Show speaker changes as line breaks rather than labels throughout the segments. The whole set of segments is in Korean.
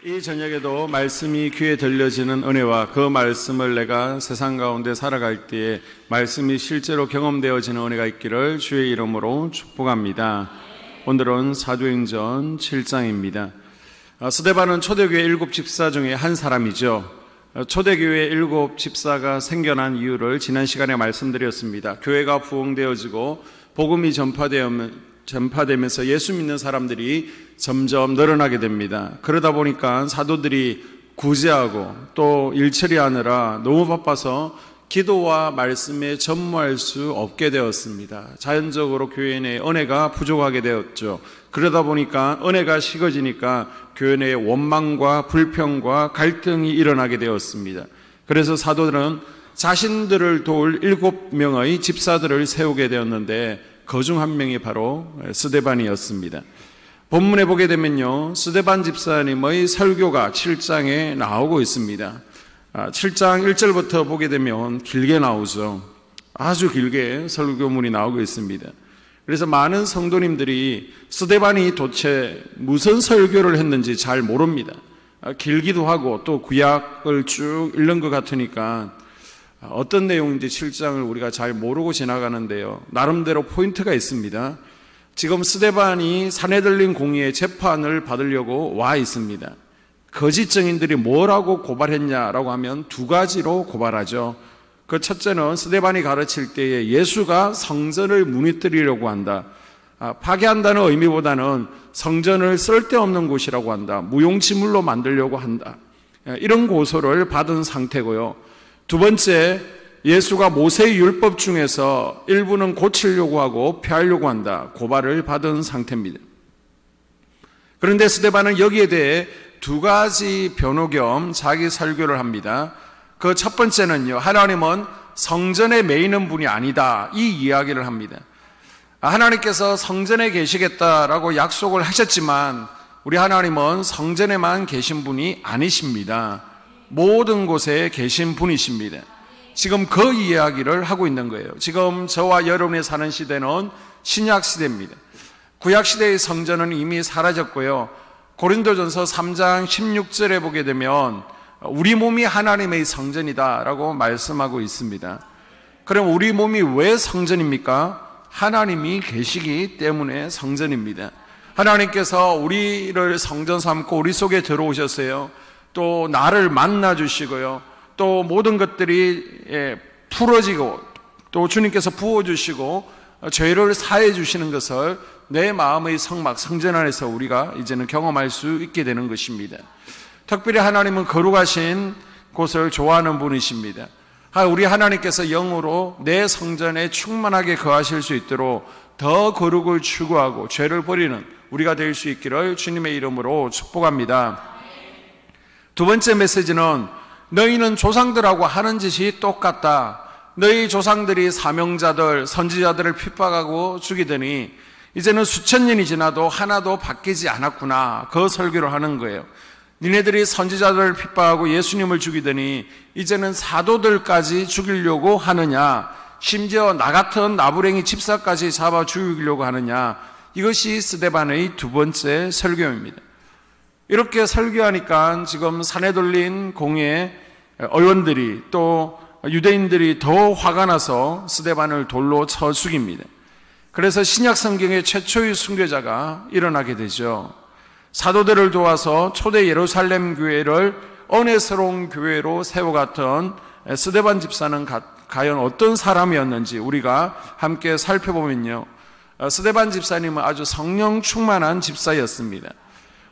이 저녁에도 말씀이 귀에 들려지는 은혜와 그 말씀을 내가 세상 가운데 살아갈 때에 말씀이 실제로 경험되어지는 은혜가 있기를 주의 이름으로 축복합니다. 오늘은 사도행전 7장입니다. 스데반은 초대교회 7 집사 중에 한 사람이죠. 초대교회 7 집사가 생겨난 이유를 지난 시간에 말씀드렸습니다. 교회가 부흥되어지고 복음이 전파되면서 예수 믿는 사람들이 점점 늘어나게 됩니다. 그러다 보니까 사도들이 구제하고 또 일처리하느라 너무 바빠서 기도와 말씀에 전무할 수 없게 되었습니다. 자연적으로 교회 내에 은혜가 부족하게 되었죠. 그러다 보니까 은혜가 식어지니까 교회 내에 원망과 불평과 갈등이 일어나게 되었습니다. 그래서 사도들은 자신들을 도울 7명의 집사들을 세우게 되었는데 그 중 한 명이 바로 스데반이었습니다. 본문에 보게 되면요, 스데반 집사님의 설교가 7장에 나오고 있습니다. 7장 1절부터 보게 되면 길게 나오죠. 아주 길게 설교문이 나오고 있습니다. 그래서 많은 성도님들이 스데반이 도대체 무슨 설교를 했는지 잘 모릅니다. 길기도 하고 또 구약을 쭉 읽는 것 같으니까 어떤 내용인지 7장을 우리가 잘 모르고 지나가는데요, 나름대로 포인트가 있습니다. 지금 스데반이 사내들린 공의의 재판을 받으려고 와 있습니다. 거짓 증인들이 뭐라고 고발했냐라고 하면 두 가지로 고발하죠. 그 첫째는 스데반이 가르칠 때에 예수가 성전을 무너뜨리려고 한다. 파괴한다는 의미보다는 성전을 쓸데없는 곳이라고 한다. 무용지물로 만들려고 한다. 이런 고소를 받은 상태고요. 두 번째, 예수가 모세의 율법 중에서 일부는 고치려고 하고 폐하려고 한다. 고발을 받은 상태입니다. 그런데 스데반은 여기에 대해 두 가지 변호 겸 자기 설교를 합니다. 그 첫 번째는요, 하나님은 성전에 매이는 분이 아니다, 이 이야기를 합니다. 하나님께서 성전에 계시겠다라고 약속을 하셨지만 우리 하나님은 성전에만 계신 분이 아니십니다. 모든 곳에 계신 분이십니다. 지금 그 이야기를 하고 있는 거예요. 지금 저와 여러분이 사는 시대는 신약 시대입니다. 구약 시대의 성전은 이미 사라졌고요. 고린도전서 3장 16절에 보게 되면 우리 몸이 하나님의 성전이다 라고 말씀하고 있습니다. 그럼 우리 몸이 왜 성전입니까? 하나님이 계시기 때문에 성전입니다. 하나님께서 우리를 성전 삼고 우리 속에 들어오셨어요. 또 나를 만나 주시고요, 또 모든 것들이 풀어지고 또 주님께서 부어주시고 죄를 사해 주시는 것을 내 마음의 성막, 성전 안에서 우리가 이제는 경험할 수 있게 되는 것입니다. 특별히 하나님은 거룩하신 곳을 좋아하는 분이십니다. 우리 하나님께서 영으로 내 성전에 충만하게 거하실 수 있도록 더 거룩을 추구하고 죄를 버리는 우리가 될 수 있기를 주님의 이름으로 축복합니다. 두 번째 메시지는 너희는 조상들하고 하는 짓이 똑같다. 너희 조상들이 사명자들, 선지자들을 핍박하고 죽이더니 이제는 수천 년이 지나도 하나도 바뀌지 않았구나. 그 설교를 하는 거예요. 니네들이 선지자들을 핍박하고 예수님을 죽이더니 이제는 사도들까지 죽이려고 하느냐, 심지어 나 같은 나부랭이 집사까지 잡아 죽이려고 하느냐. 이것이 스데반의 두 번째 설교입니다. 이렇게 설교하니까 지금 산에 돌린 공의 의원들이 또 유대인들이 더 화가 나서 스데반을 돌로 쳐 죽입니다. 그래서 신약 성경의 최초의 순교자가 일어나게 되죠. 사도들을 도와서 초대 예루살렘 교회를 은혜스러운 교회로 세워갔던 스데반 집사는 과연 어떤 사람이었는지 우리가 함께 살펴보면요, 스데반 집사님은 아주 성령 충만한 집사였습니다.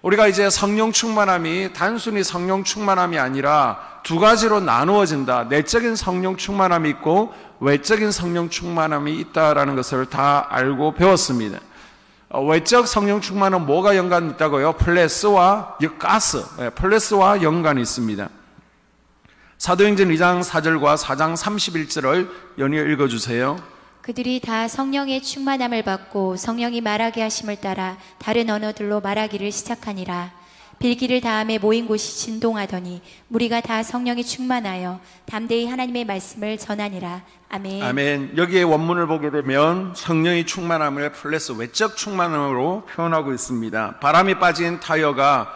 우리가 이제 성령 충만함이 단순히 성령 충만함이 아니라 두 가지로 나누어진다. 내적인 성령 충만함이 있고 외적인 성령 충만함이 있다라는 것을 다 알고 배웠습니다. 외적 성령 충만은 뭐가 연관이 있다고요? 플레스와 가스, 플레스와 연관이 있습니다. 사도행전 2장 4절과 4장 31절을 연이어 읽어주세요.
그들이 다 성령의 충만함을 받고 성령이 말하게 하심을 따라 다른 언어들로 말하기를 시작하니라. 빌기를 다음에 모인 곳이 진동하더니 무리가 다 성령이 충만하여 담대히 하나님의 말씀을 전하니라. 아멘.
아멘. 여기에 원문을 보게 되면 성령이 충만함을 플러스 외적 충만함으로 표현하고 있습니다. 바람이 빠진 타이어가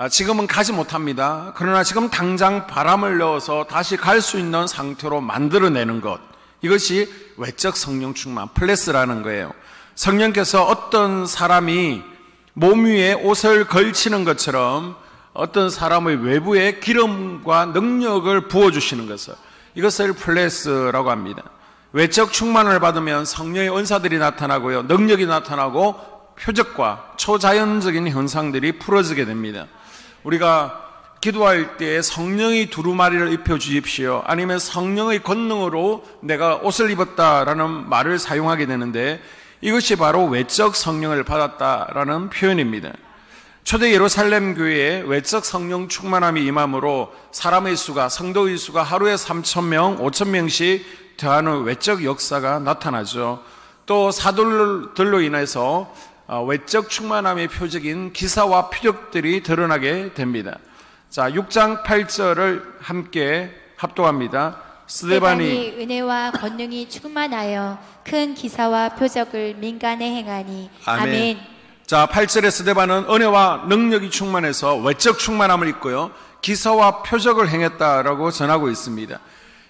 지금은 가지 못합니다. 그러나 지금 당장 바람을 넣어서 다시 갈 수 있는 상태로 만들어내는 것, 이것이 외적 성령 충만, 플래스라는 거예요. 성령께서 어떤 사람이 몸 위에 옷을 걸치는 것처럼 어떤 사람의 외부에 기름과 능력을 부어주시는 것을, 이것을 플래스라고 합니다. 외적 충만을 받으면 성령의 은사들이 나타나고요, 능력이 나타나고 표적과 초자연적인 현상들이 풀어지게 됩니다. 우리가 기도할 때 성령의 두루마리를 입혀주십시오, 아니면 성령의 권능으로 내가 옷을 입었다라는 말을 사용하게 되는데, 이것이 바로 외적 성령을 받았다라는 표현입니다. 초대 예루살렘 교회에 외적 성령 충만함이 임함으로 사람의 수가, 성도의 수가 하루에 3,000명, 5,000명씩 더하는 외적 역사가 나타나죠. 또 사도들로 인해서 외적 충만함의 표적인 기사와 표적들이 드러나게 됩니다. 자, 6장 8절을 함께 합독합니다. 스데반이
은혜와 권능이 충만하여 큰 기사와 표적을 민간에 행하니. 아멘.
자, 8절의 스데반은 은혜와 능력이 충만해서 외적 충만함을 입고요, 기사와 표적을 행했다라고 전하고 있습니다.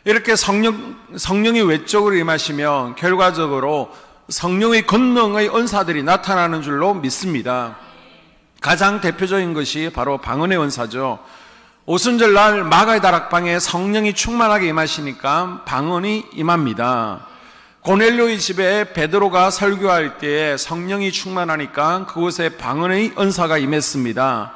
이렇게 성령이 외적으로 임하시면 결과적으로 성령의 권능의 은사들이 나타나는 줄로 믿습니다. 가장 대표적인 것이 바로 방언의 은사죠. 오순절 날 마가의 다락방에 성령이 충만하게 임하시니까 방언이 임합니다. 고넬료의 집에 베드로가 설교할 때에 성령이 충만하니까 그곳에 방언의 은사가 임했습니다.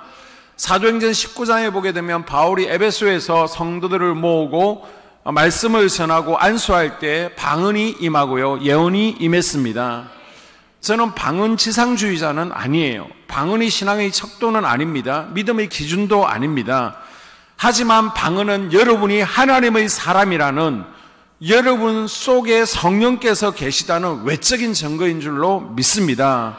사도행전 19장에 보게 되면 바울이 에베소에서 성도들을 모으고 말씀을 전하고 안수할 때 방언이 임하고요, 예언이 임했습니다. 저는 방언 지상주의자는 아니에요. 방언이 신앙의 척도는 아닙니다. 믿음의 기준도 아닙니다. 하지만 방언은 여러분이 하나님의 사람이라는, 여러분 속에 성령께서 계시다는 외적인 증거인 줄로 믿습니다.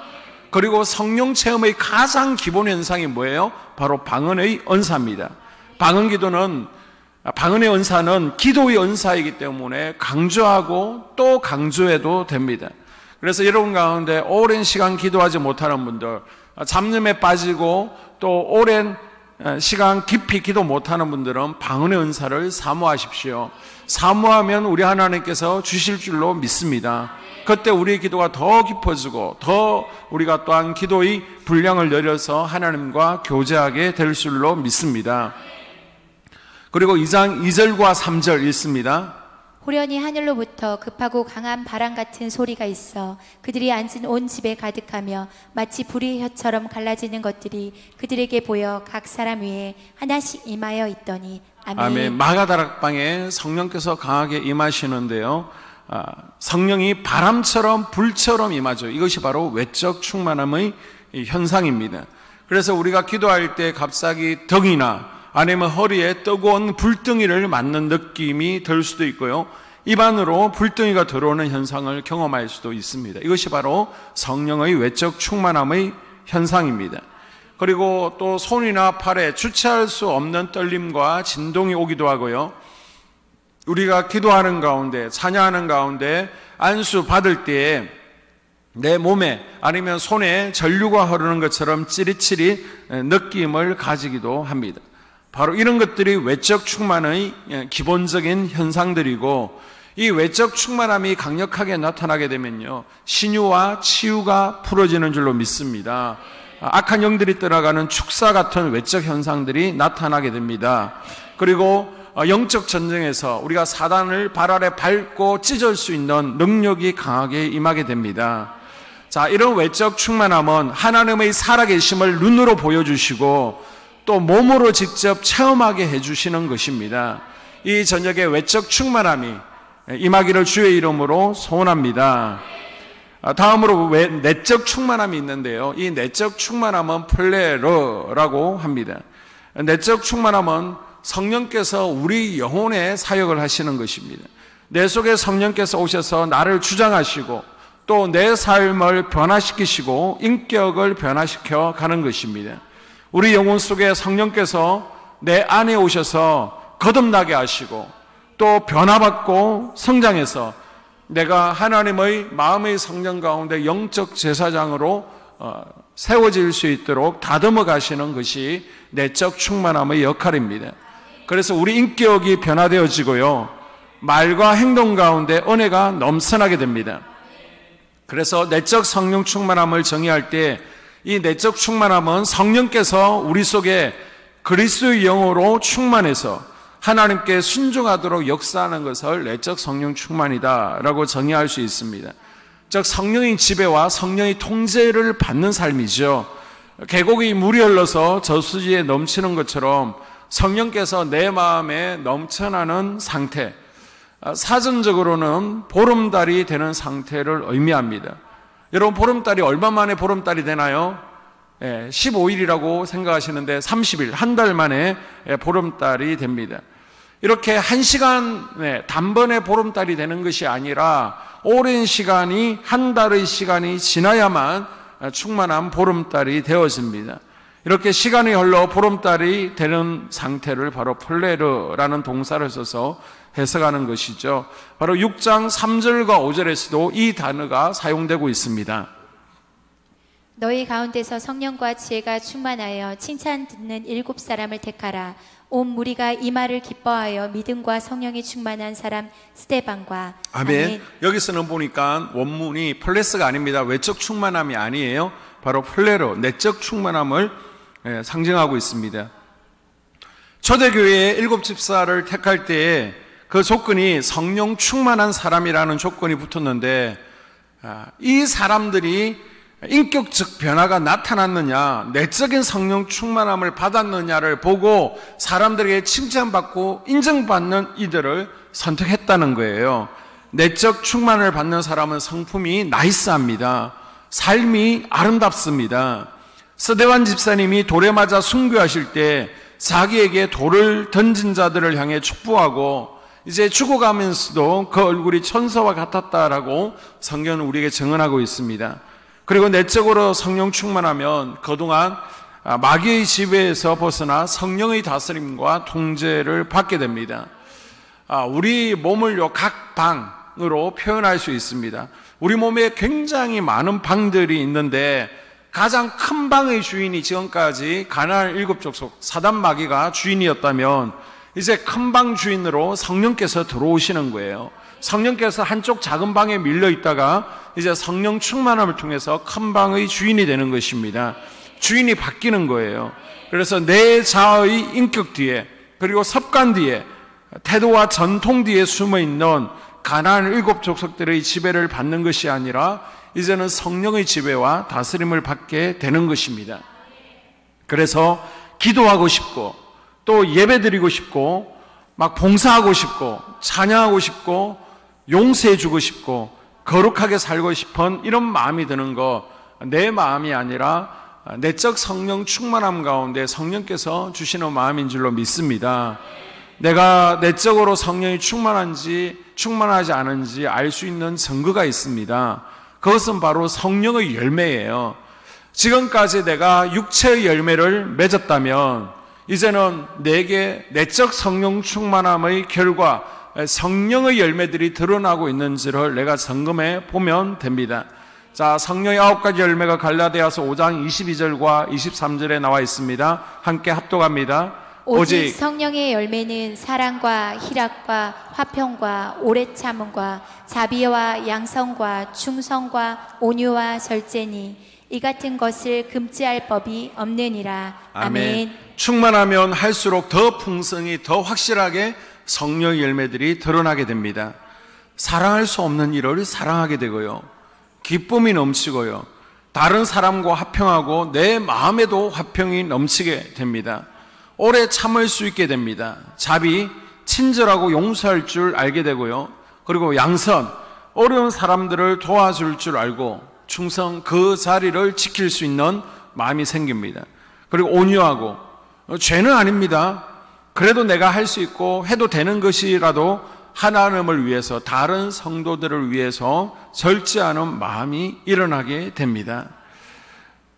그리고 성령 체험의 가장 기본 현상이 뭐예요? 바로 방언의 은사입니다. 방언의 은사는 기도의 은사이기 때문에 강조하고 또 강조해도 됩니다. 그래서 여러분 가운데 오랜 시간 기도하지 못하는 분들, 잡념에 빠지고 또 오랜 시간 깊이 기도 못하는 분들은 방언의 은사를 사모하십시오. 사모하면 우리 하나님께서 주실 줄로 믿습니다. 그때 우리의 기도가 더 깊어지고 더 우리가 또한 기도의 분량을 늘려서 하나님과 교제하게 될 줄로 믿습니다. 그리고 2장 2절과 3절 읽습니다.
호련히 하늘로부터 급하고 강한 바람 같은 소리가 있어 그들이 앉은 온 집에 가득하며 마치 불의 혀처럼 갈라지는 것들이 그들에게 보여 각 사람 위에 하나씩 임하여 있더니. 아멘.
아멘. 마가다락방에 성령께서 강하게 임하시는데요, 성령이 바람처럼 불처럼 임하죠. 이것이 바로 외적 충만함의 현상입니다. 그래서 우리가 기도할 때 갑자기 등이나 아니면 허리에 뜨거운 불덩이를 맞는 느낌이 들 수도 있고요, 입안으로 불덩이가 들어오는 현상을 경험할 수도 있습니다. 이것이 바로 성령의 외적 충만함의 현상입니다. 그리고 또 손이나 팔에 주체할 수 없는 떨림과 진동이 오기도 하고요, 우리가 기도하는 가운데, 찬양하는 가운데 안수 받을 때에 내 몸에 아니면 손에 전류가 흐르는 것처럼 찌릿찌릿 느낌을 가지기도 합니다. 바로 이런 것들이 외적 충만의 기본적인 현상들이고, 이 외적 충만함이 강력하게 나타나게 되면요, 신유와 치유가 풀어지는 줄로 믿습니다. 악한 영들이 떠나가는 축사 같은 외적 현상들이 나타나게 됩니다. 그리고 영적 전쟁에서 우리가 사단을 발 아래 밟고 찢을 수 있는 능력이 강하게 임하게 됩니다. 자, 이런 외적 충만함은 하나님의 살아계심을 눈으로 보여주시고 또 몸으로 직접 체험하게 해주시는 것입니다. 이 저녁에 외적 충만함이 임하기를 주의 이름으로 소원합니다. 다음으로 내적 충만함이 있는데요, 이 내적 충만함은 플레러라고 합니다. 내적 충만함은 성령께서 우리 영혼에 사역을 하시는 것입니다. 내 속에 성령께서 오셔서 나를 주장하시고 또 내 삶을 변화시키시고 인격을 변화시켜 가는 것입니다. 우리 영혼 속에 성령께서 내 안에 오셔서 거듭나게 하시고 또 변화받고 성장해서 내가 하나님의 마음의 성령 가운데 영적 제사장으로 세워질 수 있도록 다듬어 가시는 것이 내적 충만함의 역할입니다. 그래서 우리 인격이 변화되어지고요, 말과 행동 가운데 은혜가 넘쳐나게 됩니다. 그래서 내적 성령 충만함을 정의할 때 이 내적 충만함은 성령께서 우리 속에 그리스도의 영으로 충만해서 하나님께 순종하도록 역사하는 것을 내적 성령 충만이다라고 정의할 수 있습니다. 즉 성령의 지배와 성령의 통제를 받는 삶이죠. 계곡이 물이 흘러서 저수지에 넘치는 것처럼 성령께서 내 마음에 넘쳐나는 상태, 사전적으로는 보름달이 되는 상태를 의미합니다. 여러분, 보름달이 얼마 만에 보름달이 되나요? 15일이라고 생각하시는데 30일, 한 달 만에 보름달이 됩니다. 이렇게 한 시간, 단번에 보름달이 되는 것이 아니라 오랜 시간이, 한 달의 시간이 지나야만 충만한 보름달이 되어집니다. 이렇게 시간이 흘러 보름달이 되는 상태를 바로 플레르라는 동사를 써서 해석하는 것이죠. 바로 6장 3절과 5절에서도 이 단어가 사용되고 있습니다.
너희 가운데서 성령과 지혜가 충만하여 칭찬 듣는 7사람을 택하라. 온 무리가 이 말을 기뻐하여 믿음과 성령이 충만한 사람 스데반과.
아멘. 여기서는 보니까 원문이 플레스가 아닙니다. 외적 충만함이 아니에요. 바로 플레로, 내적 충만함을 상징하고 있습니다. 초대교회의 7집사를 택할 때에 그 조건이 성령 충만한 사람이라는 조건이 붙었는데, 이 사람들이 인격적 변화가 나타났느냐, 내적인 성령 충만함을 받았느냐를 보고 사람들에게 칭찬받고 인정받는 이들을 선택했다는 거예요. 내적 충만을 받는 사람은 성품이 나이스합니다. 삶이 아름답습니다. 스데반 집사님이 돌에 맞아 순교하실 때 자기에게 돌을 던진 자들을 향해 축복하고 이제 죽어가면서도 그 얼굴이 천사와 같았다라고 성경은 우리에게 증언하고 있습니다. 그리고 내적으로 성령 충만하면 그동안 마귀의 지배에서 벗어나 성령의 다스림과 통제를 받게 됩니다. 우리 몸을 각 방으로 표현할 수 있습니다. 우리 몸에 굉장히 많은 방들이 있는데 가장 큰 방의 주인이 지금까지 가나안 7족속 사단 마귀가 주인이었다면 이제 큰 방 주인으로 성령께서 들어오시는 거예요. 성령께서 한쪽 작은 방에 밀려 있다가 이제 성령 충만함을 통해서 큰 방의 주인이 되는 것입니다. 주인이 바뀌는 거예요. 그래서 내 자아의 인격 뒤에, 그리고 습관 뒤에, 태도와 전통 뒤에 숨어있는 가나안 7족속들의 지배를 받는 것이 아니라 이제는 성령의 지배와 다스림을 받게 되는 것입니다. 그래서 기도하고 싶고 또 예배드리고 싶고 막 봉사하고 싶고 찬양하고 싶고 용서해주고 싶고 거룩하게 살고 싶은 이런 마음이 드는 거, 내 마음이 아니라 내적 성령 충만함 가운데 성령께서 주시는 마음인 줄로 믿습니다. 내가 내적으로 성령이 충만한지 충만하지 않은지 알 수 있는 증거가 있습니다. 그것은 바로 성령의 열매예요. 지금까지 내가 육체의 열매를 맺었다면 이제는 내게 내적 성령 충만함의 결과 성령의 열매들이 드러나고 있는지를 내가 점검해 보면 됩니다. 자, 성령의 9가지 열매가 갈라디아서 5장 22절과 23절에 나와 있습니다. 함께 합독합니다.
오직 성령의 열매는 사랑과 희락과 화평과 오래 참음과 자비와 양성과 충성과 온유와 절제니 이 같은 것을 금지할 법이 없느니라. 아멘.
충만하면 할수록 더 풍성히, 더 확실하게 성령의 열매들이 드러나게 됩니다. 사랑할 수 없는 일을 사랑하게 되고요, 기쁨이 넘치고요, 다른 사람과 화평하고 내 마음에도 화평이 넘치게 됩니다. 오래 참을 수 있게 됩니다. 자비, 친절하고 용서할 줄 알게 되고요, 그리고 양선, 어려운 사람들을 도와줄 줄 알고 충성, 그 자리를 지킬 수 있는 마음이 생깁니다. 그리고 온유하고, 죄는 아닙니다. 그래도 내가 할 수 있고 해도 되는 것이라도 하나님을 위해서, 다른 성도들을 위해서 절제하는 마음이 일어나게 됩니다.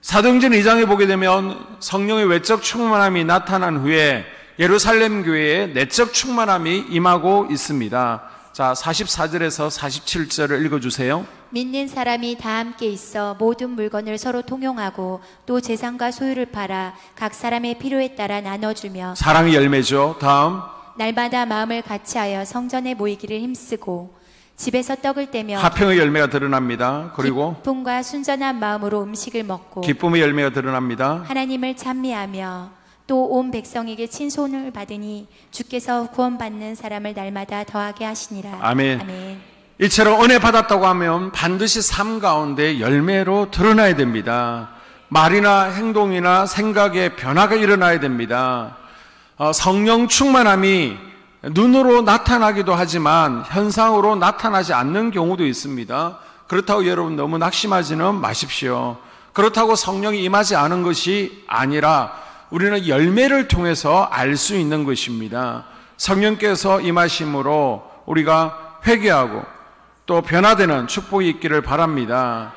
사도행전 2장에 보게 되면 성령의 외적 충만함이 나타난 후에 예루살렘 교회에 내적 충만함이 임하고 있습니다. 자, 44절에서 47절을 읽어주세요.
믿는 사람이 다 함께 있어 모든 물건을 서로 통용하고 또 재산과 소유를 팔아 각 사람의 필요에 따라 나눠주며
사랑의 열매죠. 다음.
날마다 마음을 같이하여 성전에 모이기를 힘쓰고 집에서 떡을 떼며
화평의 열매가 드러납니다. 그리고
기쁨과 순전한 마음으로 음식을 먹고
기쁨의 열매가 드러납니다.
하나님을 찬미하며 또 온 백성에게 친손을 받으니 주께서 구원받는 사람을 날마다 더하게 하시니라.
아멘.
아멘.
이처럼 은혜 받았다고 하면 반드시 삶 가운데 열매로 드러나야 됩니다. 말이나 행동이나 생각에 변화가 일어나야 됩니다. 성령 충만함이 눈으로 나타나기도 하지만 현상으로 나타나지 않는 경우도 있습니다. 그렇다고 여러분 너무 낙심하지는 마십시오. 그렇다고 성령이 임하지 않은 것이 아니라 우리는 열매를 통해서 알 수 있는 것입니다. 성령께서 임하심으로 우리가 회개하고 또 변화되는 축복이 있기를 바랍니다.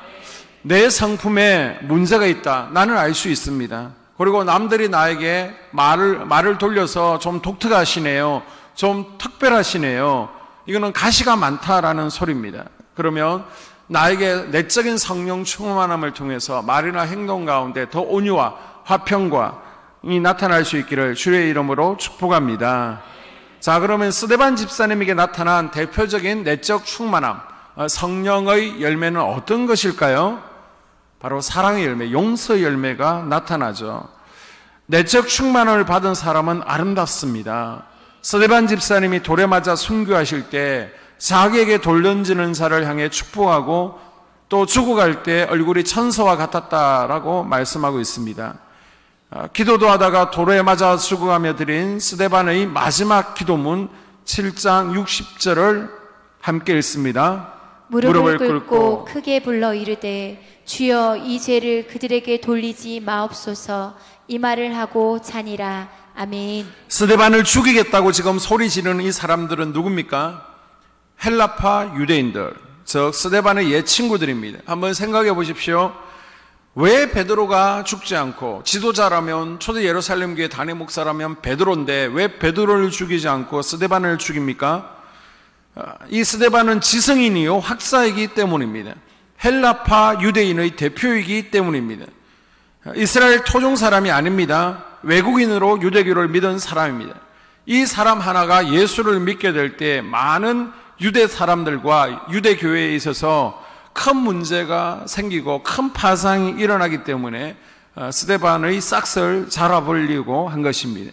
내 성품에 문제가 있다. 나는 알 수 있습니다. 그리고 남들이 나에게 말을 돌려서 좀 독특하시네요. 좀 특별하시네요. 이거는 가시가 많다라는 소리입니다. 그러면 나에게 내적인 성령 충만함을 통해서 말이나 행동 가운데 더 온유와 화평과 이 나타날 수 있기를 주의 이름으로 축복합니다. 자, 그러면 스데반 집사님에게 나타난 대표적인 내적 충만함, 성령의 열매는 어떤 것일까요? 바로 사랑의 열매, 용서의 열매가 나타나죠. 내적 충만함을 받은 사람은 아름답습니다. 스데반 집사님이 돌에 맞아 순교하실 때 자기에게 돌 던지는 자를 향해 축복하고 또 죽어갈 때 얼굴이 천사와 같았다라고 말씀하고 있습니다. 기도도 하다가 돌에 맞아 죽어가며 드린 스데반의 마지막 기도문 7장 60절을 함께 읽습니다.
무릎을 꿇고 크게 불러 이르되 주여 이 죄를 그들에게 돌리지 마옵소서 이 말을 하고 자니라. 아멘.
스데반을 죽이겠다고 지금 소리 지르는 이 사람들은 누굽니까? 헬라파 유대인들, 즉 스데반의 옛 친구들입니다. 한번 생각해 보십시오. 왜 베드로가 죽지 않고, 지도자라면 초대 예루살렘 교회 단임 목사라면 베드로인데 왜 베드로를 죽이지 않고 스데반을 죽입니까? 이 스데반은 지성인이요 학사이기 때문입니다. 헬라파 유대인의 대표이기 때문입니다. 이스라엘 토종 사람이 아닙니다. 외국인으로 유대교를 믿은 사람입니다. 이 사람 하나가 예수를 믿게 될 때 많은 유대 사람들과 유대교회에 있어서 큰 문제가 생기고 큰 파상이 일어나기 때문에 스데반의 싹을 잘라버리고 한 것입니다.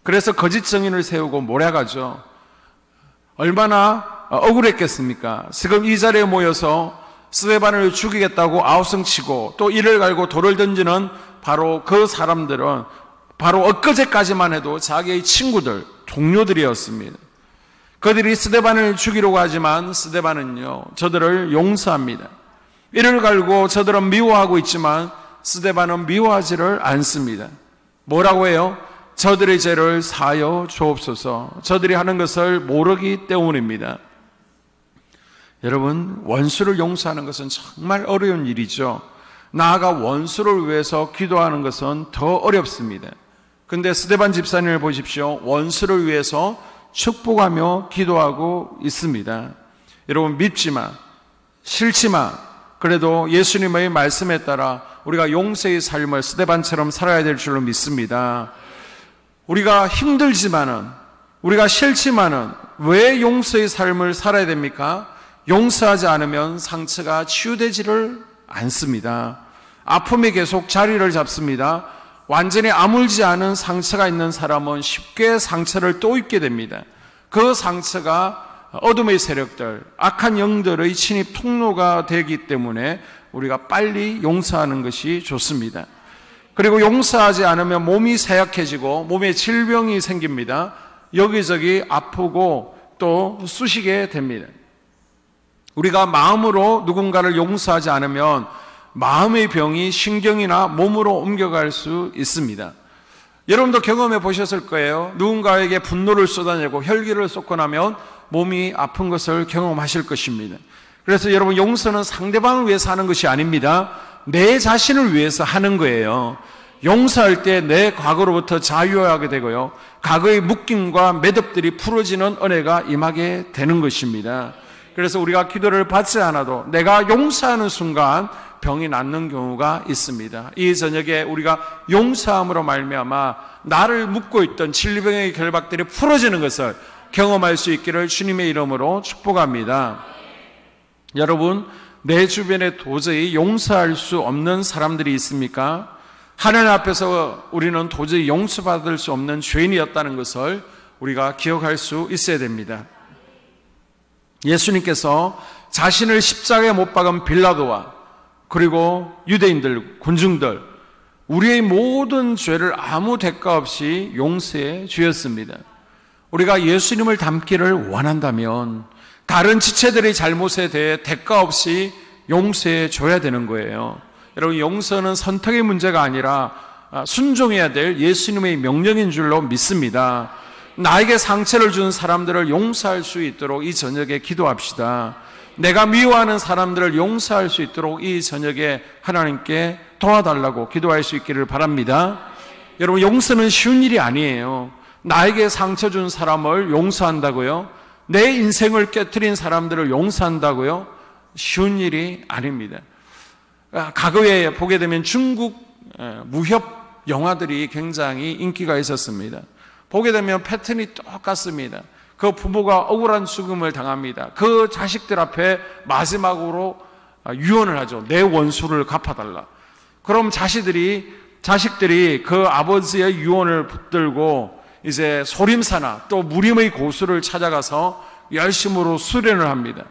그래서 거짓 증인을 세우고 몰아가죠. 얼마나 억울했겠습니까? 지금 이 자리에 모여서 스데반을 죽이겠다고 아우성치고 또 이를 갈고 돌을 던지는 바로 그 사람들은 바로 엊그제까지만 해도 자기의 친구들, 동료들이었습니다. 그들이 스데반을 죽이려고 하지만 스데반은요, 저들을 용서합니다. 이를 갈고 저들은 미워하고 있지만 스데반은 미워하지를 않습니다. 뭐라고 해요? 저들의 죄를 사하여 주옵소서. 저들이 하는 것을 모르기 때문입니다. 여러분, 원수를 용서하는 것은 정말 어려운 일이죠. 나아가 원수를 위해서 기도하는 것은 더 어렵습니다. 근데 스데반 집사님을 보십시오. 원수를 위해서 축복하며 기도하고 있습니다. 여러분, 믿지만 싫지만 그래도 예수님의 말씀에 따라 우리가 용서의 삶을 스데반처럼 살아야 될 줄로 믿습니다. 우리가 힘들지만은, 우리가 싫지만은 왜 용서의 삶을 살아야 됩니까? 용서하지 않으면 상처가 치유되지를 않습니다. 아픔이 계속 자리를 잡습니다. 완전히 아물지 않은 상처가 있는 사람은 쉽게 상처를 또 입게 됩니다. 그 상처가 어둠의 세력들, 악한 영들의 침입 통로가 되기 때문에 우리가 빨리 용서하는 것이 좋습니다. 그리고 용서하지 않으면 몸이 쇠약해지고 몸에 질병이 생깁니다. 여기저기 아프고 또 쑤시게 됩니다. 우리가 마음으로 누군가를 용서하지 않으면 마음의 병이 신경이나 몸으로 옮겨갈 수 있습니다. 여러분도 경험해 보셨을 거예요. 누군가에게 분노를 쏟아내고 혈기를 쏟고 나면 몸이 아픈 것을 경험하실 것입니다. 그래서 여러분, 용서는 상대방을 위해서 하는 것이 아닙니다. 내 자신을 위해서 하는 거예요. 용서할 때 내 과거로부터 자유하게 되고요, 과거의 묶임과 매듭들이 풀어지는 은혜가 임하게 되는 것입니다. 그래서 우리가 기도를 받지 않아도 내가 용서하는 순간 병이 낫는 경우가 있습니다. 이 저녁에 우리가 용서함으로 말미암아 나를 묶고 있던 질병의 결박들이 풀어지는 것을 경험할 수 있기를 주님의 이름으로 축복합니다. 여러분, 내 주변에 도저히 용서할 수 없는 사람들이 있습니까? 하나님 앞에서 우리는 도저히 용서받을 수 없는 죄인이었다는 것을 우리가 기억할 수 있어야 됩니다. 예수님께서 자신을 십자가에 못 박은 빌라도와 그리고 유대인들, 군중들, 우리의 모든 죄를 아무 대가 없이 용서해 주셨습니다. 우리가 예수님을 닮기를 원한다면 다른 지체들의 잘못에 대해 대가 없이 용서해 줘야 되는 거예요. 여러분, 용서는 선택의 문제가 아니라 순종해야 될 예수님의 명령인 줄로 믿습니다. 나에게 상처를 준 사람들을 용서할 수 있도록 이 저녁에 기도합시다. 내가 미워하는 사람들을 용서할 수 있도록 이 저녁에 하나님께 도와달라고 기도할 수 있기를 바랍니다. 여러분, 용서는 쉬운 일이 아니에요. 나에게 상처 준 사람을 용서한다고요? 내 인생을 깨트린 사람들을 용서한다고요? 쉬운 일이 아닙니다. 과거에 보게 되면 중국 무협 영화들이 굉장히 인기가 있었습니다. 보게 되면 패턴이 똑같습니다. 그 부모가 억울한 죽음을 당합니다. 그 자식들 앞에 마지막으로 유언을 하죠. 내 원수를 갚아달라. 그럼 자식들이 그 아버지의 유언을 붙들고 이제 소림사나 또 무림의 고수를 찾아가서 열심으로 수련을 합니다.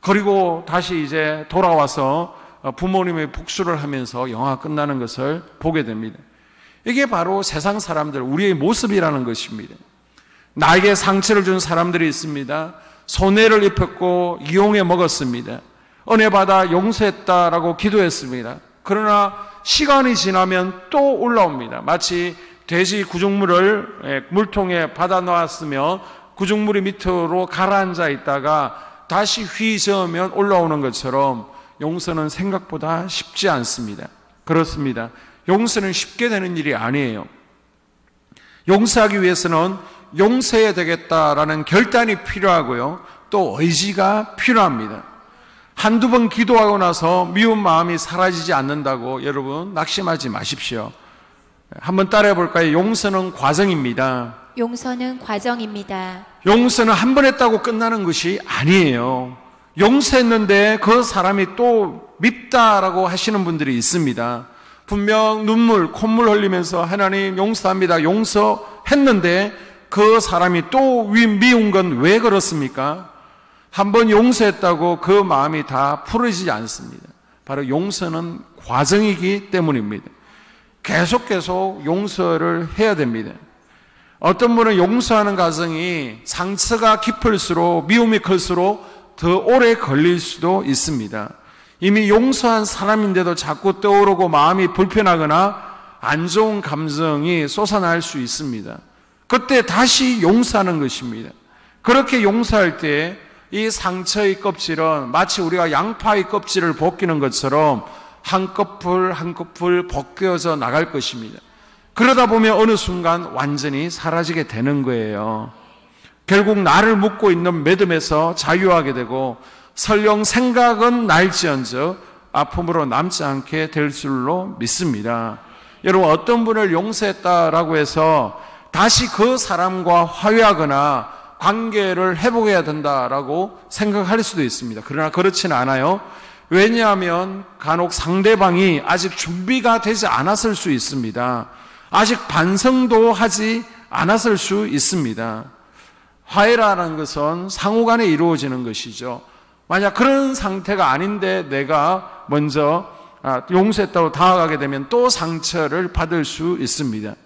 그리고 다시 이제 돌아와서 부모님의 복수를 하면서 영화가 끝나는 것을 보게 됩니다. 이게 바로 세상 사람들, 우리의 모습이라는 것입니다. 나에게 상처를 준 사람들이 있습니다. 손해를 입혔고 이용해 먹었습니다. 은혜 받아 용서했다라고 기도했습니다. 그러나 시간이 지나면 또 올라옵니다. 마치 돼지 구중물을 물통에 받아 놓았으면 구중물이 밑으로 가라앉아 있다가 다시 휘저으면 올라오는 것처럼 용서는 생각보다 쉽지 않습니다. 그렇습니다. 용서는 쉽게 되는 일이 아니에요. 용서하기 위해서는 용서해야 되겠다라는 결단이 필요하고요. 또 의지가 필요합니다. 한두 번 기도하고 나서 미운 마음이 사라지지 않는다고 여러분 낙심하지 마십시오. 한번 따라해 볼까요? 용서는 과정입니다.
용서는 과정입니다.
용서는 한 번 했다고 끝나는 것이 아니에요. 용서했는데 그 사람이 또 밉다라고 하시는 분들이 있습니다. 분명 눈물, 콧물 흘리면서 하나님 용서합니다. 용서했는데 그 사람이 또 미운 건 왜 그렇습니까? 한번 용서했다고 그 마음이 다 풀어지지 않습니다. 바로 용서는 과정이기 때문입니다. 계속 용서를 해야 됩니다. 어떤 분은 용서하는 과정이 상처가 깊을수록 미움이 클수록 더 오래 걸릴 수도 있습니다. 이미 용서한 사람인데도 자꾸 떠오르고 마음이 불편하거나 안 좋은 감정이 솟아날 수 있습니다. 그때 다시 용서하는 것입니다. 그렇게 용서할 때 이 상처의 껍질은 마치 우리가 양파의 껍질을 벗기는 것처럼 한꺼풀 한꺼풀 벗겨져 나갈 것입니다. 그러다 보면 어느 순간 완전히 사라지게 되는 거예요. 결국 나를 묶고 있는 매듭에서 자유하게 되고 설령 생각은 날지언정 아픔으로 남지 않게 될 줄로 믿습니다. 여러분, 어떤 분을 용서했다라고 해서 다시 그 사람과 화해하거나 관계를 회복해야 된다라고 생각할 수도 있습니다. 그러나 그렇지는 않아요. 왜냐하면 간혹 상대방이 아직 준비가 되지 않았을 수 있습니다. 아직 반성도 하지 않았을 수 있습니다. 화해라는 것은 상호간에 이루어지는 것이죠. 만약 그런 상태가 아닌데 내가 먼저 용서했다고 다가가게 되면 또 상처를 받을 수 있습니다.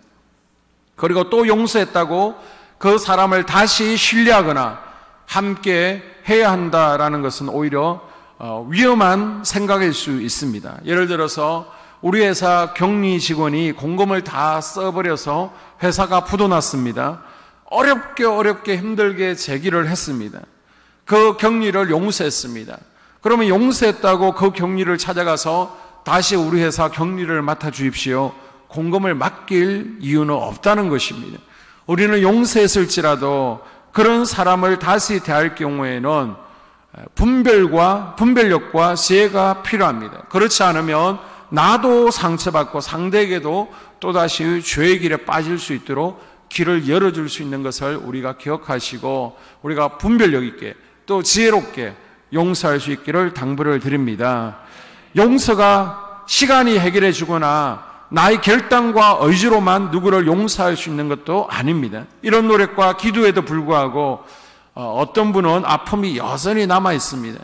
그리고 또 용서했다고 그 사람을 다시 신뢰하거나 함께 해야 한다라는 것은 오히려 위험한 생각일 수 있습니다. 예를 들어서 우리 회사 격리 직원이 공금을 다 써버려서 회사가 부도났습니다. 어렵게 힘들게 제기를 했습니다. 그 격리를 용서했습니다. 그러면 용서했다고 그 격리를 찾아가서 다시 우리 회사 격리를 맡아주십시오. 공금을 맡길 이유는 없다는 것입니다. 우리는 용서했을지라도 그런 사람을 다시 대할 경우에는 분별력과 지혜가 필요합니다. 그렇지 않으면 나도 상처받고 상대에게도 또다시 죄의 길에 빠질 수 있도록 길을 열어줄 수 있는 것을 우리가 기억하시고 우리가 분별력 있게 또 지혜롭게 용서할 수 있기를 당부를 드립니다. 용서가 시간이 해결해 주거나 나의 결단과 의지로만 누구를 용서할 수 있는 것도 아닙니다. 이런 노력과 기도에도 불구하고 어떤 분은 아픔이 여전히 남아 있습니다.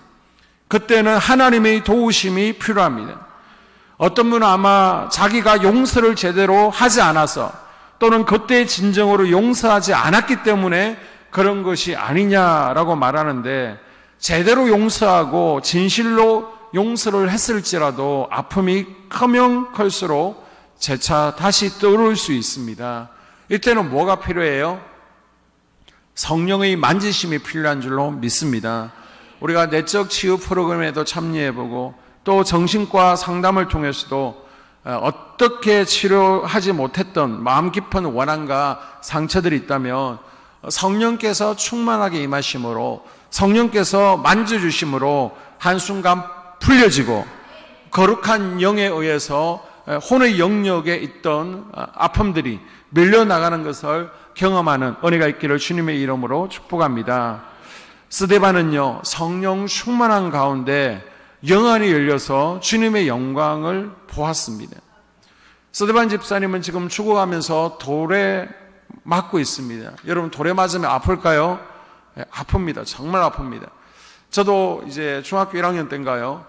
그때는 하나님의 도우심이 필요합니다. 어떤 분은 아마 자기가 용서를 제대로 하지 않아서 또는 그때 진정으로 용서하지 않았기 때문에 그런 것이 아니냐라고 말하는데, 제대로 용서하고 진실로 용서를 했을지라도 아픔이 크면 클수록 재차 다시 떠오를 수 있습니다. 이때는 뭐가 필요해요? 성령의 만지심이 필요한 줄로 믿습니다. 우리가 내적 치유 프로그램에도 참여해보고 또 정신과 상담을 통해서도 어떻게 치료하지 못했던 마음 깊은 원한과 상처들이 있다면 성령께서 충만하게 임하심으로, 성령께서 만져주심으로 한순간 풀려지고 거룩한 영에 의해서 혼의 영역에 있던 아픔들이 밀려나가는 것을 경험하는 은혜가 있기를 주님의 이름으로 축복합니다. 스데반은요, 성령 충만한 가운데 영안이 열려서 주님의 영광을 보았습니다. 스데반 집사님은 지금 죽어가면서 돌에 맞고 있습니다. 여러분, 돌에 맞으면 아플까요? 네, 아픕니다. 정말 아픕니다. 저도 이제 중학교 1학년 때인가요?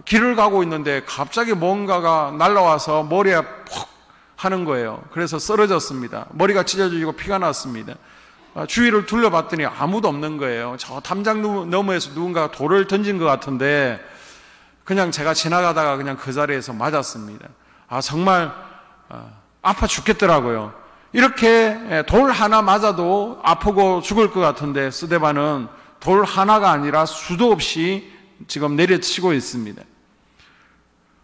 길을 가고 있는데 갑자기 뭔가가 날아와서 머리에 퍽 하는 거예요. 그래서 쓰러졌습니다. 머리가 찢어지고 피가 났습니다. 주위를 둘러봤더니 아무도 없는 거예요. 저 담장 너머에서 누군가 돌을 던진 것 같은데 그냥 제가 지나가다가 그냥 그 자리에서 맞았습니다. 정말 아파 죽겠더라고요. 이렇게 돌 하나 맞아도 아프고 죽을 것 같은데 스데반은 돌 하나가 아니라 수도 없이 지금 내려치고 있습니다.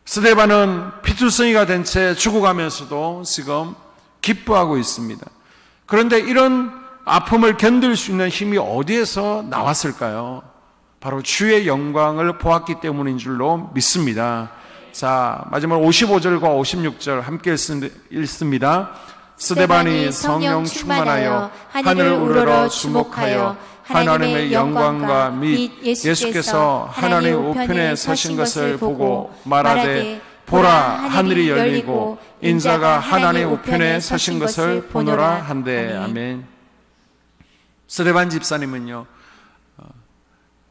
스데반은 피투성이가 된 채 죽어가면서도 지금 기뻐하고 있습니다. 그런데 이런 아픔을 견딜 수 있는 힘이 어디에서 나왔을까요? 바로 주의 영광을 보았기 때문인 줄로 믿습니다. 자, 마지막 55절과 56절 함께 읽습니다. 스데반이 성령 충만하여 하늘을 우러러 주목하여 하나님의 영광과 및 예수께서 하나님의 우편에 서신 것을 보고 말하되 보라, 하늘이 열리고 인자가 하나님의 우편에 서신 것을 보노라 한대. 아멘. 스데반 집사님은요,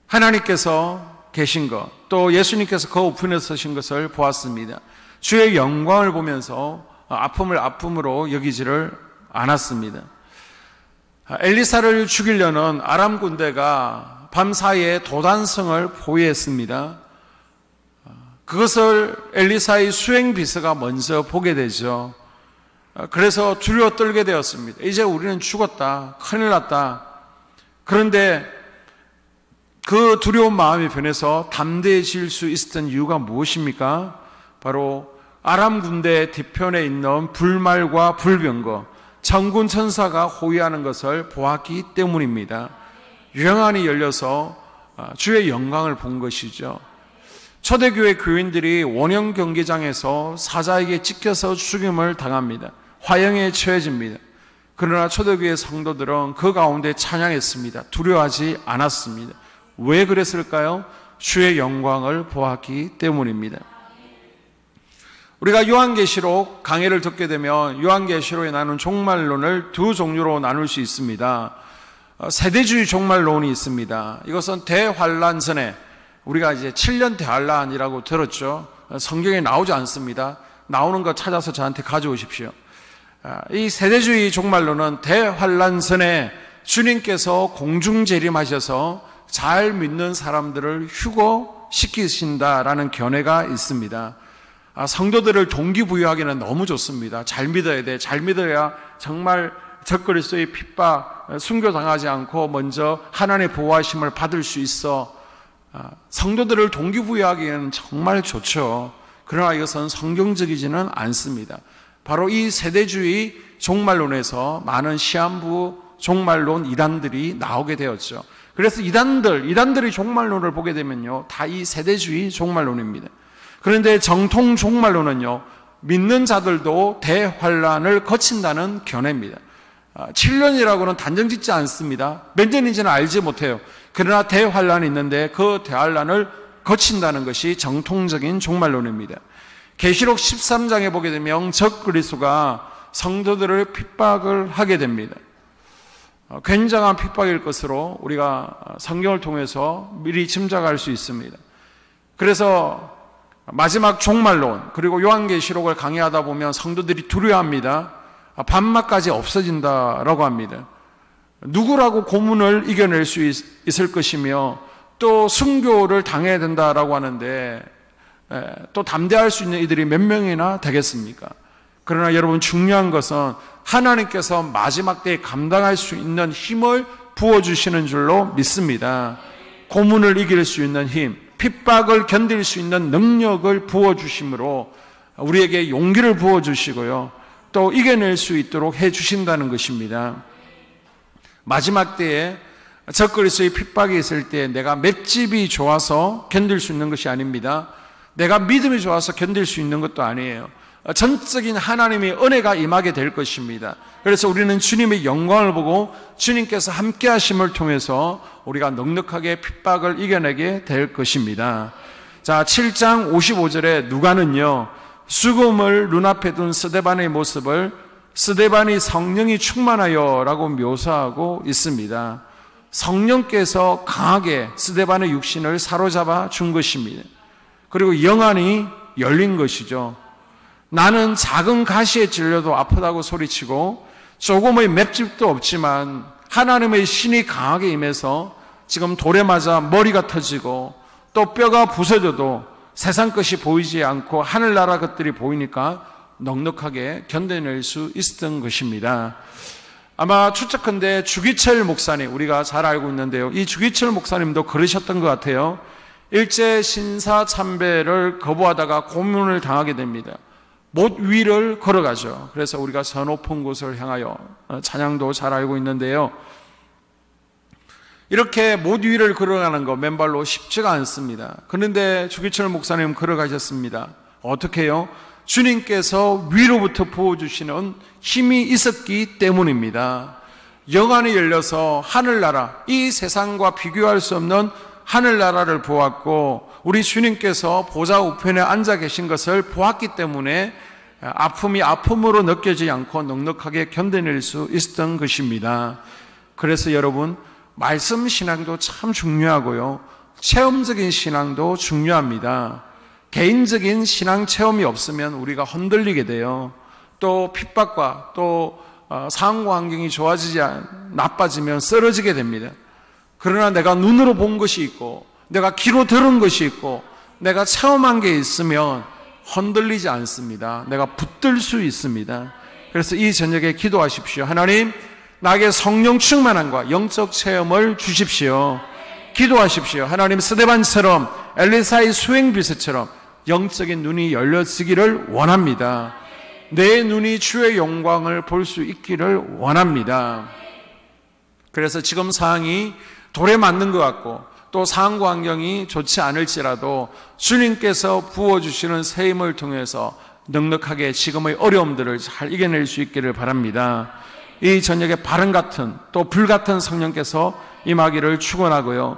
하나님께서 계신 것, 또 예수님께서 그 우편에 서신 것을 보았습니다. 주의 영광을 보면서 아픔을 아픔으로 여기지를 않았습니다. 엘리사를 죽이려는 아람 군대가 밤사이에 도단성을 포위했습니다. 그것을 엘리사의 수행 비서가 먼저 보게 되죠. 그래서 두려워 떨게 되었습니다. 이제 우리는 죽었다, 큰일 났다. 그런데 그 두려운 마음이 변해서 담대해질 수 있었던 이유가 무엇입니까? 바로 아람 군대 뒤편에 있는 불말과 불병거, 천군 천사가 호위하는 것을 보았기 때문입니다. 영안이 열려서 주의 영광을 본 것이죠. 초대교회 교인들이 원형 경기장에서 사자에게 찢겨서 죽임을 당합니다. 화형에 처해집니다. 그러나 초대교회 성도들은 그 가운데 찬양했습니다. 두려워하지 않았습니다. 왜 그랬을까요? 주의 영광을 보았기 때문입니다. 우리가 요한계시록 강해를 듣게 되면 요한계시록에 나눈 종말론을 두 종류로 나눌 수 있습니다. 세대주의 종말론이 있습니다. 이것은 대환란 전에, 우리가 이제 7년 대환란이라고 들었죠. 성경에 나오지 않습니다. 나오는 거 찾아서 저한테 가져오십시오. 이 세대주의 종말론은 대환란 전에 주님께서 공중재림하셔서 잘 믿는 사람들을 휴거시키신다라는 견해가 있습니다. 성도들을 동기부여하기는 너무 좋습니다. 잘 믿어야 돼. 잘 믿어야 정말 적그리스도의 핍박, 순교당하지 않고 먼저 하나님의 보호하심을 받을 수 있어. 성도들을 동기부여하기에는 정말 좋죠. 그러나 이것은 성경적이지는 않습니다. 바로 이 세대주의 종말론에서 많은 시한부 종말론 이단들이 나오게 되었죠. 그래서 이단들이 종말론을 보게 되면요, 다 이 세대주의 종말론입니다. 그런데 정통 종말론은요, 믿는 자들도 대환란을 거친다는 견해입니다. 7년이라고는 단정 짓지 않습니다. 몇 년인지는 알지 못해요. 그러나 대환란이 있는데 그 대환란을 거친다는 것이 정통적인 종말론입니다. 계시록 13장에 보게 되면 적그리스도가 성도들을 핍박을 하게 됩니다. 굉장한 핍박일 것으로 우리가 성경을 통해서 미리 짐작할 수 있습니다. 그래서 마지막 종말론, 그리고 요한계시록을 강의하다 보면 성도들이 두려워합니다. 밤낮까지 없어진다라고 합니다. 누구라고 고문을 이겨낼 수 있을 것이며 또 순교를 당해야 된다라고 하는데 또 담대할 수 있는 이들이 몇 명이나 되겠습니까? 그러나 여러분, 중요한 것은 하나님께서 마지막 때에 감당할 수 있는 힘을 부어주시는 줄로 믿습니다. 고문을 이길 수 있는 힘, 핍박을 견딜 수 있는 능력을 부어주심으로 우리에게 용기를 부어주시고요, 또 이겨낼 수 있도록 해주신다는 것입니다. 마지막 때에 적그리스도의 핍박이 있을 때 내가 맷집이 좋아서 견딜 수 있는 것이 아닙니다. 내가 믿음이 좋아서 견딜 수 있는 것도 아니에요. 전적인 하나님의 은혜가 임하게 될 것입니다. 그래서 우리는 주님의 영광을 보고 주님께서 함께 하심을 통해서 우리가 넉넉하게 핍박을 이겨내게 될 것입니다. 자, 7장 55절에 누가는요, 수금을 눈앞에 둔 스데반의 모습을 스데반이 성령이 충만하여 라고 묘사하고 있습니다. 성령께서 강하게 스데반의 육신을 사로잡아 준 것입니다. 그리고 영안이 열린 것이죠. 나는 작은 가시에 찔려도 아프다고 소리치고 조금의 맷집도 없지만 하나님의 신이 강하게 임해서 지금 돌에 맞아 머리가 터지고 또 뼈가 부서져도 세상 것이 보이지 않고 하늘나라 것들이 보이니까 넉넉하게 견뎌낼 수 있었던 것입니다. 아마 추측컨대 주기철 목사님, 우리가 잘 알고 있는데요, 이 주기철 목사님도 그러셨던 것 같아요. 일제 신사 참배를 거부하다가 고문을 당하게 됩니다. 못 위를 걸어가죠. 그래서 우리가 저 높은 곳을 향하여 찬양도 잘 알고 있는데요, 이렇게 못 위를 걸어가는 거 맨발로 쉽지가 않습니다. 그런데 주기철 목사님 걸어가셨습니다. 어떻게 해요? 주님께서 위로부터 부어주시는 힘이 있었기 때문입니다. 영안이 열려서 하늘나라, 이 세상과 비교할 수 없는 하늘나라를 보았고 우리 주님께서 보좌 우편에 앉아 계신 것을 보았기 때문에 아픔이 아픔으로 느껴지지 않고 넉넉하게 견뎌낼 수 있었던 것입니다. 그래서 여러분, 말씀 신앙도 참 중요하고요, 체험적인 신앙도 중요합니다. 개인적인 신앙 체험이 없으면 우리가 흔들리게 돼요. 또 핍박과 또 상황 환경이 나빠지면 쓰러지게 됩니다. 그러나 내가 눈으로 본 것이 있고 내가 귀로 들은 것이 있고 내가 체험한 게 있으면 흔들리지 않습니다. 내가 붙들 수 있습니다. 그래서 이 저녁에 기도하십시오. 하나님, 나에게 성령 충만함과 영적 체험을 주십시오. 기도하십시오. 하나님, 스데반처럼 엘리사의 수행비서처럼 영적인 눈이 열려지기를 원합니다. 내 눈이 주의 영광을 볼 수 있기를 원합니다. 그래서 지금 상황이 돌에 맞는 것 같고 또 상황과 환경이 좋지 않을지라도 주님께서 부어주시는 새 힘을 통해서 넉넉하게 지금의 어려움들을 잘 이겨낼 수 있기를 바랍니다. 이 저녁에 바람 같은 또 불 같은 성령께서 임하기를 축원하고요,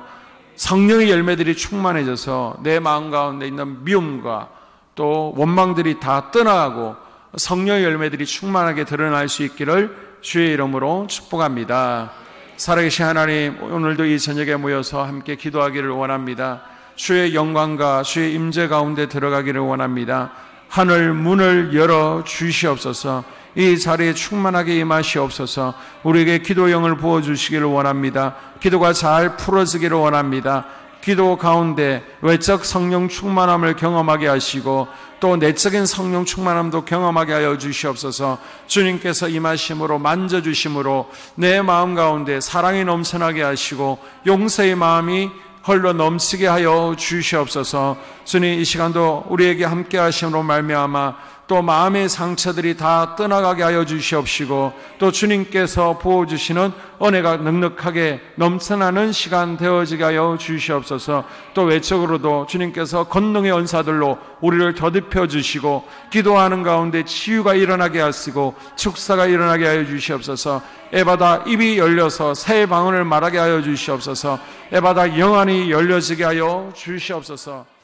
성령의 열매들이 충만해져서 내 마음 가운데 있는 미움과 또 원망들이 다 떠나가고 성령의 열매들이 충만하게 드러날 수 있기를 주의 이름으로 축복합니다. 살아계신 하나님, 오늘도 이 저녁에 모여서 함께 기도하기를 원합니다. 주의 영광과 주의 임재 가운데 들어가기를 원합니다. 하늘 문을 열어 주시옵소서. 이 자리에 충만하게 임하시옵소서. 우리에게 기도영을 부어주시기를 원합니다. 기도가 잘 풀어지기를 원합니다. 기도 가운데 외적 성령 충만함을 경험하게 하시고 또 내적인 성령 충만함도 경험하게 하여 주시옵소서. 주님께서 임하심으로 만져주심으로 내 마음 가운데 사랑이 넘쳐나게 하시고 용서의 마음이 흘러 넘치게 하여 주시옵소서. 주님, 이 시간도 우리에게 함께 하심으로 말미암아 또 마음의 상처들이 다 떠나가게 하여 주시옵시고, 또 주님께서 부어주시는 은혜가 넉넉하게 넘쳐나는 시간 되어지게 하여 주시옵소서. 또 외적으로도 주님께서 권능의 은사들로 우리를 더듬혀 주시고, 기도하는 가운데 치유가 일어나게 하시고 축사가 일어나게 하여 주시옵소서. 에바다 입이 열려서 새 방언을 말하게 하여 주시옵소서. 에바다 영안이 열려지게 하여 주시옵소서.